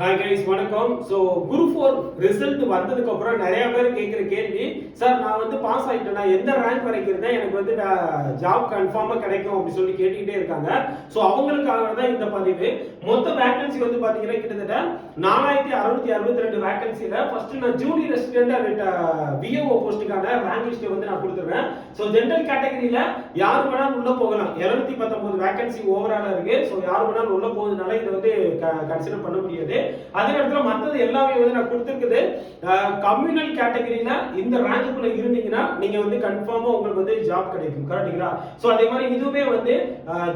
Hi guys வணக்கம். So group 4 result வந்ததுக்கு அப்புறம் நிறைய பேர் கேட்குற கேள்வி, சார் நான் வந்து பாஸ் ஆகிட்டேன்னா எந்த ரேங்க் வரைக்கும் இருந்தால் எனக்கு வந்து ஜாப் கன்ஃபார்மாக கிடைக்கும் அப்படின்னு சொல்லி கேட்டுக்கிட்டே இருக்காங்க. ஸோ அவங்களுக்காக தான் இந்த பதிவு. மொத்த வேகன்சி வந்து பார்த்தீங்கன்னா கிட்டத்தட்ட 4662 வேகன்சியில் ஃபர்ஸ்ட் நான் ஜூனியர் ரெசிடென்ட் அண்ட் விஏஓ போஸ்ட்டுக்கான ரேங்க் லிஸ்ட்டை வந்து நான் கொடுத்துருவேன். ஸோ ஜென்ரல் கேட்டகரியில் யார் வேணாலும் உள்ள போகலாம். 219 வேகன்சி ஓவராலாக இருக்கு. ஸோ யார் வேணாலும் உள்ள போகுதுனால இதை வந்து கன்சிடர் பண்ண முடியாது. அதே நேரத்தில் மற்றது எல்லாமே வந்து நான் கொடுத்துருக்குது. கம்யூனல் கேட்டகரியில இந்த ரேங்குக்குள்ள இருந்தீங்கன்னா நீங்க வந்து கன்ஃபார்மா உங்களுக்கு வந்து ஜாப் கிடைக்கும். கரெக்ட்டுங்களா? சோ அதே மாதிரி இதுவே வந்து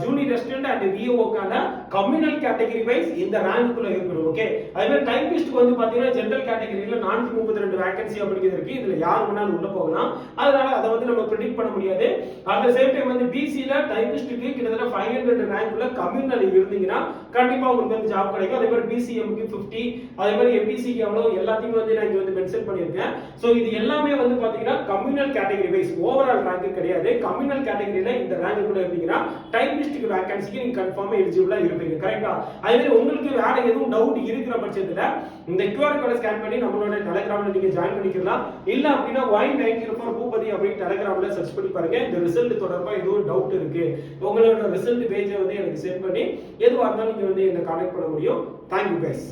ஜூனியர் ரெசிடென்ட் அண்ட் விஏஓக்கான கம்யூனல் கேட்டகரி வைஸ் இந்த ரேங்குக்குள்ள இருக்கணும். ஓகே. அதே மாதிரி டைபிஸ்ட் வந்து பாத்தீங்கன்னா ஜெனரல் கேட்டகரியில 432 வேகன்சி அப்படிங்கிறது இருக்கு. இதுல யார் வேணாலும் உள்ள போகலாம். அதனால அதை வந்து நம்ம ப்ரெடிக்ட் பண்ண முடியாது. அட் தி சேம் டைம் வந்து பிசில டைபிஸ்ட்க்கு கிட்டத்தட்ட 500 ரேங்க்ல கம்யூனல் இருந்தீங்கன்னா கண்டிப்பா உங்களுக்கு வந்து ஜாப் கிடைக்கும். அதே மாதிரி பிசிஎம் 50, அதே மாதிரி எம்பிசிக்கு எவ்வளவு எல்லாத்தையும் வந்து நான் இங்க வந்து மென்ஷன் பண்ணியிருக்கேன். சோ இது எல்லாமே வந்து பாத்தீங்கன்னா communal category wise overall rank கிடையாது. கம்யூனல் கேட்டகரியில இந்த ரேங்க் கூட இருந்தீங்கன்னா டைபிஸ்ட்க்கு வேகன்சிக்கு நீங்க கன்ஃபார்மா எலிஜிபிளா இருப்பீங்க. கரெக்ட்டா? அதே மாதிரி உங்களுக்கு வேற எதுவும் டவுட் இருக்கிற பட்சத்துல இந்த QR கோட ஸ்கேன் பண்ணி நம்மளோட டெலிகிராம்ல நீங்க ஜாயின் பண்ணிக்கலாம். இல்ல அப்படின்னா Y904 பூபதி அப்படின்னு டெலிகிராம்ல சர்ச் பண்ணி பாருங்க. இந்த ரிசல்ட் தொடர்பா ஏதோ டவுட் இருக்கு, உங்களோட ரிசல்ட் பேஜை வந்து எனக்கு சென்ட் பண்ணி எதுவாக இருந்தாலும் நீங்க வந்து என்ன கான்டாக்ட் பண்ண முடியும். Thank you guys.